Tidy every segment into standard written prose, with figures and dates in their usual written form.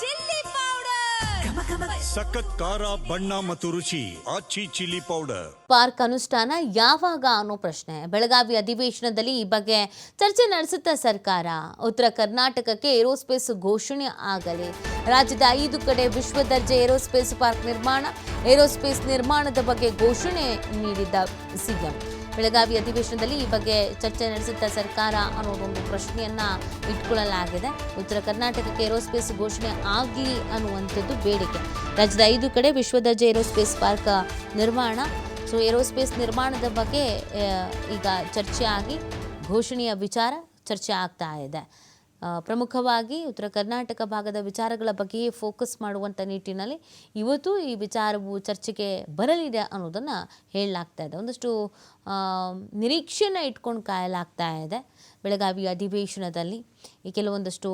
Chilli powder, ಸಖತ್ ಖಾರ ಬಣ್ಣ ಮತ್ತು ರುಚಿ ಆಚಿ ಚಿಲ್ಲಿ ಪೌಡರ್. ಪಾರ್ಕ್ ಅನುಷ್ಠಾನ ಯಾವಾಗ ಅನ್ನೋ ಪ್ರಶ್ನೆ. ಬೆಳಗಾವಿ ಅಧಿವೇಶನದಲ್ಲಿ ಈ ಬಗ್ಗೆ ಚರ್ಚೆ ನಡೆಸುತ್ತಾ ಸರ್ಕಾರ. ಉತ್ತರ ಕರ್ನಾಟಕಕ್ಕೆ ಏರೋಸ್ಪೇಸ್ ಘೋಷಣೆ ಆಗಲಿ, ರಾಜ್ಯದ 5 ಕಡೆ ವಿಶ್ವ ದರ್ಜೆ ಏರೋಸ್ಪೇಸ್ ಪಾರ್ಕ್ ನಿರ್ಮಾಣ, ಏರೋಸ್ಪೇಸ್ ನಿರ್ಮಾಣದ ಬಗ್ಗೆ ಘೋಷಣೆ ನೀಡಿದ್ದ ಸಿಎಂ. ಬೆಳಗಾವಿ ಅಧಿವೇಶನದಲ್ಲಿ ಈ ಬಗ್ಗೆ ಚರ್ಚೆ ನಡೆಸುತ್ತಾ ಸರ್ಕಾರ ಅನ್ನೋದೊಂದು ಪ್ರಶ್ನೆಯನ್ನ ಇಟ್ಕೊಳ್ಳಲಾಗಿದೆ. ಉತ್ತರ ಕರ್ನಾಟಕಕ್ಕೆ ಏರೋಸ್ಪೇಸ್ ಘೋಷಣೆ ಆಗಲಿ ಅನ್ನುವಂಥದ್ದು ಬೇಡಿಕೆ. ರಾಜ್ಯದ 5 ಕಡೆ ವಿಶ್ವ ದರ್ಜೆ ಏರೋಸ್ಪೇಸ್ ಪಾರ್ಕ್ ನಿರ್ಮಾಣ. ಸೊ ಏರೋಸ್ಪೇಸ್ ನಿರ್ಮಾಣದ ಬಗ್ಗೆ ಈಗ ಚರ್ಚೆ ಆಗಿ ಘೋಷಣೆಯ ವಿಚಾರ ಚರ್ಚೆ ಆಗ್ತಾ ಇದೆ. ಪ್ರಮುಖವಾಗಿ ಉತ್ತರ ಕರ್ನಾಟಕ ಭಾಗದ ವಿಚಾರಗಳ ಬಗ್ಗೆಯೇ ಫೋಕಸ್ ಮಾಡುವಂಥ ನಿಟ್ಟಿನಲ್ಲಿ ಇವತ್ತು ಈ ವಿಚಾರವು ಚರ್ಚೆಗೆ ಬರಲಿದೆ ಅನ್ನೋದನ್ನು ಹೇಳಲಾಗ್ತಾ ಇದೆ. ಒಂದಷ್ಟು ನಿರೀಕ್ಷೆಯನ್ನು ಇಟ್ಕೊಂಡು ಕಾಯಲಾಗ್ತಾ ಇದೆ. ಬೆಳಗಾವಿ ಅಧಿವೇಶನದಲ್ಲಿ ಈ ಕೆಲವೊಂದಷ್ಟು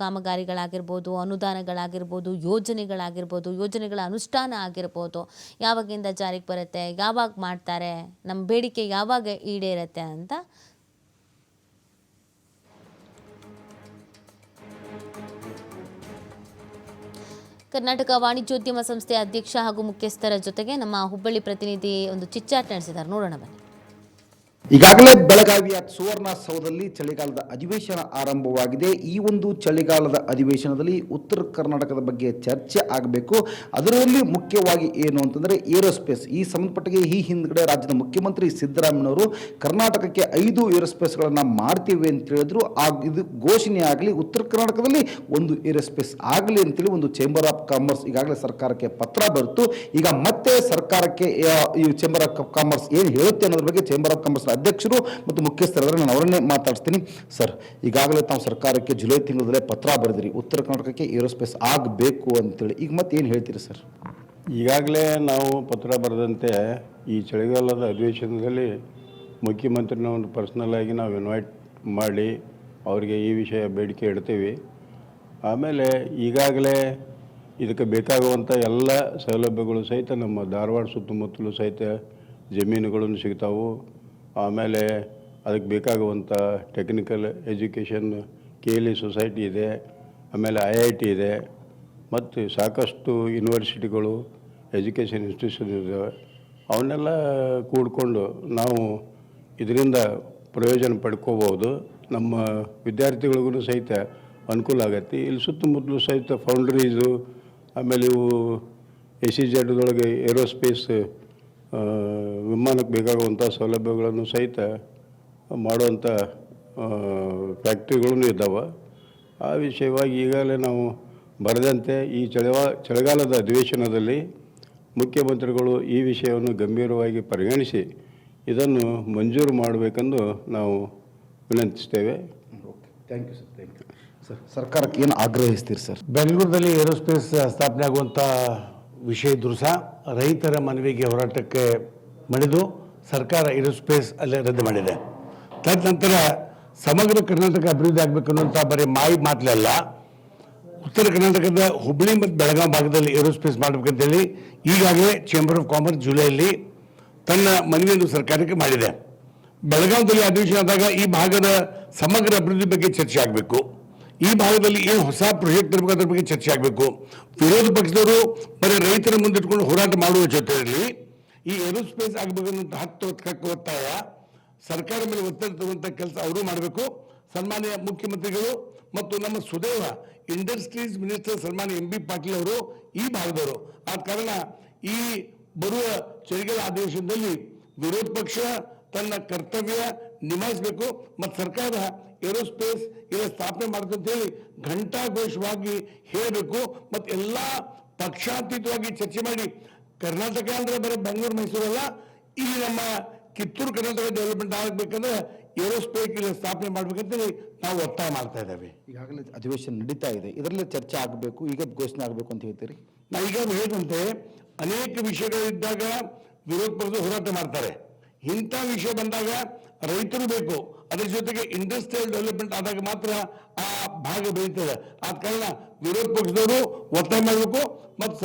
ಕಾಮಗಾರಿಗಳಾಗಿರ್ಬೋದು, ಅನುದಾನಗಳಾಗಿರ್ಬೋದು, ಯೋಜನೆಗಳ ಅನುಷ್ಠಾನ ಆಗಿರ್ಬೋದು, ಯಾವಾಗಿಂದ ಜಾರಿಗೆ ಬರುತ್ತೆ, ಯಾವಾಗ ಮಾಡ್ತಾರೆ, ನಮ್ಮ ಬೇಡಿಕೆ ಯಾವಾಗ ಈಡೇರುತ್ತೆ ಅಂತ ಕರ್ನಾಟಕ ವಾಣಿಜ್ಯೋದ್ಯಮ ಸಂಸ್ಥೆ ಅಧ್ಯಕ್ಷ ಹಾಗೂ ಮುಖ್ಯಸ್ಥರ ಜೊತೆಗೆ ನಮ್ಮ ಹುಬ್ಬಳ್ಳಿ ಪ್ರತಿನಿಧಿ ಒಂದು ಚಿಟ್ಚಾಟ್ ನಡೆಸಿದ್ದಾರೆ. ನೋಡೋಣ ಬನ್ನಿ. ಈಗಾಗಲೇ ಬೆಳಗಾವಿಯ ಸುವರ್ಣಸೌಧದಲ್ಲಿ ಚಳಿಗಾಲದ ಅಧಿವೇಶನ ಆರಂಭವಾಗಿದೆ. ಈ ಒಂದು ಚಳಿಗಾಲದ ಅಧಿವೇಶನದಲ್ಲಿ ಉತ್ತರ ಕರ್ನಾಟಕದ ಬಗ್ಗೆ ಚರ್ಚೆ ಆಗಬೇಕು. ಅದರಲ್ಲಿ ಮುಖ್ಯವಾಗಿ ಏನು ಅಂತಂದರೆ ಏರೋಸ್ಪೇಸ್. ಈ ಸಂಬಂಧಪಟ್ಟಿಗೆ ಈ ಹಿಂದ್ಗಡೆ ರಾಜ್ಯದ ಮುಖ್ಯಮಂತ್ರಿ ಸಿದ್ದರಾಮಯ್ಯನವರು ಕರ್ನಾಟಕಕ್ಕೆ 5 ಏರೋಸ್ಪೇಸ್ಗಳನ್ನು ಮಾಡ್ತೀವಿ ಅಂತ ಹೇಳಿದ್ರು. ಇದು ಘೋಷಣೆ ಆಗಲಿ, ಉತ್ತರ ಕರ್ನಾಟಕದಲ್ಲಿ ಒಂದು ಏರೋಸ್ಪೇಸ್ ಆಗಲಿ ಅಂತೇಳಿ ಒಂದು ಚೇಂಬರ್ ಆಫ್ ಕಾಮರ್ಸ್ ಈಗಾಗಲೇ ಸರ್ಕಾರಕ್ಕೆ ಪತ್ರ ಬರೆತು. ಈಗ ಮತ್ತೆ ಸರ್ಕಾರಕ್ಕೆ ಈ ಚೇಂಬರ್ ಆಫ್ ಕಾಮರ್ಸ್ ಏನು ಹೇಳುತ್ತೆ ಅನ್ನೋದ್ರ ಬಗ್ಗೆ ಚೇಂಬರ್ ಆಫ್ ಕಾಮರ್ಸ್ ಅಧ್ಯಕ್ಷರು ಮತ್ತು ಮುಖ್ಯಸ್ಥರಾದರೆ ನಾನು ಅವರನ್ನೇ ಮಾತಾಡ್ತೀನಿ. ಸರ್, ಈಗಾಗಲೇ ತಾವು ಸರ್ಕಾರಕ್ಕೆ ಜುಲೈ ತಿಂಗಳಲ್ಲೇ ಪತ್ರ ಬರೆದಿರಿ, ಉತ್ತರ ಕರ್ನಾಟಕಕ್ಕೆ ಏರೋಸ್ಪೇಸ್ ಆಗಬೇಕು ಅಂತೇಳಿ. ಈಗ ಮತ್ತೆ ಏನು ಹೇಳ್ತೀರಿ ಸರ್? ಈಗಾಗಲೇ ನಾವು ಪತ್ರ ಬರೆದಂತೆ ಈ ಚಳಿಗಾಲದ ಅಧಿವೇಶನದಲ್ಲಿ ಮುಖ್ಯಮಂತ್ರಿನ ಒಂದು ಪರ್ಸ್ನಲ್ ಆಗಿ ನಾವು ಇನ್ವೈಟ್ ಮಾಡಿ ಅವರಿಗೆ ಈ ವಿಷಯ ಬೇಡಿಕೆ ಇಡ್ತೀವಿ. ಆಮೇಲೆ ಈಗಾಗಲೇ ಇದಕ್ಕೆ ಬೇಕಾಗುವಂಥ ಎಲ್ಲ ಸೌಲಭ್ಯಗಳು ಸಹಿತ ನಮ್ಮ ಧಾರವಾಡ ಸುತ್ತಮುತ್ತಲೂ ಸಹಿತ ಜಮೀನುಗಳನ್ನು ಸಿಗ್ತಾವು. ಆಮೇಲೆ ಅದಕ್ಕೆ ಬೇಕಾಗುವಂಥ ಟೆಕ್ನಿಕಲ್ ಎಜುಕೇಷನ್ KLE ಸೊಸೈಟಿ ಇದೆ, ಆಮೇಲೆ IIT ಇದೆ, ಮತ್ತು ಸಾಕಷ್ಟು ಯೂನಿವರ್ಸಿಟಿಗಳು, ಎಜುಕೇಷನ್ ಇನ್ಸ್ಟಿಟ್ಯೂಷನ್ ಇದ್ದಾವೆ. ಅವನ್ನೆಲ್ಲ ಕೂಡಿಕೊಂಡು ನಾವು ಇದರಿಂದ ಪ್ರಯೋಜನ ಪಡ್ಕೋಬೋದು. ನಮ್ಮ ವಿದ್ಯಾರ್ಥಿಗಳಿಗೂ ಸಹಿತ ಅನುಕೂಲ ಆಗತ್ತೆ. ಇಲ್ಲಿ ಸುತ್ತಮುತ್ತಲೂ ಸಹಿತ ಫೌಂಡ್ರೀಸು, ಆಮೇಲೆ ಇವು SEZ ಏರೋಸ್ಪೇಸ್ ವಿಮಾನಕ್ಕೆ ಬೇಕಾಗುವಂಥ ಸೌಲಭ್ಯಗಳನ್ನು ಸಹಿತ ಮಾಡುವಂಥ ಫ್ಯಾಕ್ಟ್ರಿಗಳೂ ಇದ್ದಾವೆ. ಆ ವಿಷಯವಾಗಿ ಈಗಾಗಲೇ ನಾವು ಬರೆದಂತೆ ಈ ಚಳಿಗಾಲದ ಅಧಿವೇಶನದಲ್ಲಿ ಮುಖ್ಯಮಂತ್ರಿಗಳು ಈ ವಿಷಯವನ್ನು ಗಂಭೀರವಾಗಿ ಪರಿಗಣಿಸಿ ಇದನ್ನು ಮಂಜೂರು ಮಾಡಬೇಕೆಂದು ನಾವು ವಿನಂತಿಸ್ತೇವೆ. Thank you sir. Thank you sir. ಸರ್ಕಾರಕ್ಕೆ ಏನು ಆಗ್ರಹಿಸ್ತೀರಿ ಸರ್? ಬೆಂಗಳೂರಿನಲ್ಲಿ ಏರೋಸ್ಪೇಸ್ ಸ್ಥಾಪನೆ ಆಗುವಂಥ ವಿಷಯ ಇದ್ದರೂ ಸಹ ರೈತರ ಮನವಿಗೆ ಹೋರಾಟಕ್ಕೆ ಮಣಿದು ಸರ್ಕಾರ ಏರೋಸ್ಪೇಸ್ ಅಲ್ಲೇ ರದ್ದು ಮಾಡಿದೆ. ತದನಂತರ ಸಮಗ್ರ ಕರ್ನಾಟಕ ಅಭಿವೃದ್ಧಿ ಆಗಬೇಕು ಅನ್ನುವಂಥ ಬರೀ ಮಾತಲ್ಲ, ಉತ್ತರ ಕರ್ನಾಟಕದ ಹುಬ್ಬಳ್ಳಿ ಮತ್ತು ಬೆಳಗಾವಿ ಭಾಗದಲ್ಲಿ ಏರೋಸ್ಪೇಸ್ ಮಾಡಬೇಕಂತೇಳಿ ಈಗಾಗಲೇ ಚೇಂಬರ್ ಆಫ್ ಕಾಮರ್ಸ್ ಜುಲೈಯಲ್ಲಿ ತನ್ನ ಮನವಿಯನ್ನು ಸರ್ಕಾರಕ್ಕೆ ಮಾಡಿದೆ. ಬೆಳಗಾವಿಯಲ್ಲಿ ಅಧಿವೇಶನ ಆದಾಗ ಈ ಭಾಗದ ಸಮಗ್ರ ಅಭಿವೃದ್ಧಿ ಬಗ್ಗೆ ಚರ್ಚೆ ಆಗಬೇಕು. ಈ ಭಾಗದಲ್ಲಿ ಏನು ಹೊಸ ಪ್ರಾಜೆಕ್ಟ್ ಇರಬೇಕು ಅದ್ರ ಬಗ್ಗೆ ಚರ್ಚೆ ಆಗಬೇಕು. ವಿರೋಧ ಪಕ್ಷದವರು ಬರೀ ರೈತರ ಮುಂದಿಟ್ಕೊಂಡು ಹೋರಾಟ ಮಾಡುವ ಜೊತೆಯಲ್ಲಿ ಈ ಏರೋಸ್ಪೇಸ್ ಆಗಬೇಕನ್ನೋಂಥ ಹಕ್ಕು ಒತ್ತಾಯ ಸರ್ಕಾರ ಮೇಲೆ ಒತ್ತಡ ತರುವಂಥ ಕೆಲಸ ಅವರು ಮಾಡಬೇಕು. ಸನ್ಮಾನ್ಯ ಮುಖ್ಯಮಂತ್ರಿಗಳು ಮತ್ತು ನಮ್ಮ ಸುದೈವ ಇಂಡಸ್ಟ್ರೀಸ್ ಮಿನಿಸ್ಟರ್ ಸನ್ಮಾನ್ಯ MB ಪಾಟೀಲ್ ಅವರು ಈ ಭಾಗದವರು. ಆದ ಕಾರಣ ಈ ಬರುವ ಚಳಿಗಾಲ ಅಧಿವೇಶನದಲ್ಲಿ ವಿರೋಧ ಪಕ್ಷ ತನ್ನ ಕರ್ತವ್ಯ ನಿಭಾಯಿಸಬೇಕು ಮತ್ತು ಸರ್ಕಾರ ಏರೋಸ್ಪೇಸ್ ಈಗ ಸ್ಥಾಪನೆ ಮಾಡ್ತಂತೇಳಿ ಘಂಟಾಘೋಷವಾಗಿ ಹೇಳಬೇಕು ಮತ್ತು ಎಲ್ಲ ಪಕ್ಷಾತೀತವಾಗಿ ಚರ್ಚೆ ಮಾಡಿ ಕರ್ನಾಟಕ ಅಂದರೆ ಬರೀ ಬೆಂಗಳೂರು ಮೈಸೂರಲ್ಲ, ಈ ನಮ್ಮ ಕಿತ್ತೂರು ಕರ್ನಾಟಕ ಡೆವಲಪ್ಮೆಂಟ್ ಆಗಬೇಕಂದ್ರೆ ಏರೋಸ್ಪೇಸ್ ಇಲ್ಲಿ ಸ್ಥಾಪನೆ ಮಾಡ್ಬೇಕಂತೇಳಿ ನಾವು ಒತ್ತಾಯ ಮಾಡ್ತಾ ಇದ್ದೇವೆ. ಈಗಾಗಲೇ ಅಧಿವೇಶನ ನಡೀತಾ ಇದೆ, ಇದರಲ್ಲಿ ಚರ್ಚೆ ಆಗಬೇಕು, ಈಗ ಘೋಷಣೆ ಆಗಬೇಕು ಅಂತ ಹೇಳ್ತೀರಿ? ನಾ ಈಗ ಹೇಳಿದಂತೆ ಅನೇಕ ವಿಷಯಗಳಿದ್ದಾಗ ವಿರೋಧ ಪಕ್ಷ ಹೋರಾಟ ಮಾಡ್ತಾರೆ. ಇಂಥ ವಿಷಯ ಬಂದಾಗ ರೈತರು ಬೇಕು, ಅದರ ಜೊತೆಗೆ ಇಂಡಸ್ಟ್ರಿಯಲ್ ಡೆವಲಪ್ಮೆಂಟ್ ಆದಾಗ ಮಾತ್ರ ಆ ಭಾಗ ಬೆಳೀತದೆ. ಆದ ಕಾರಣ ವಿರೋಧ ಪಕ್ಷದವರು ಒತ್ತಾಯ ಮಾಡಬೇಕು ಮತ್ತು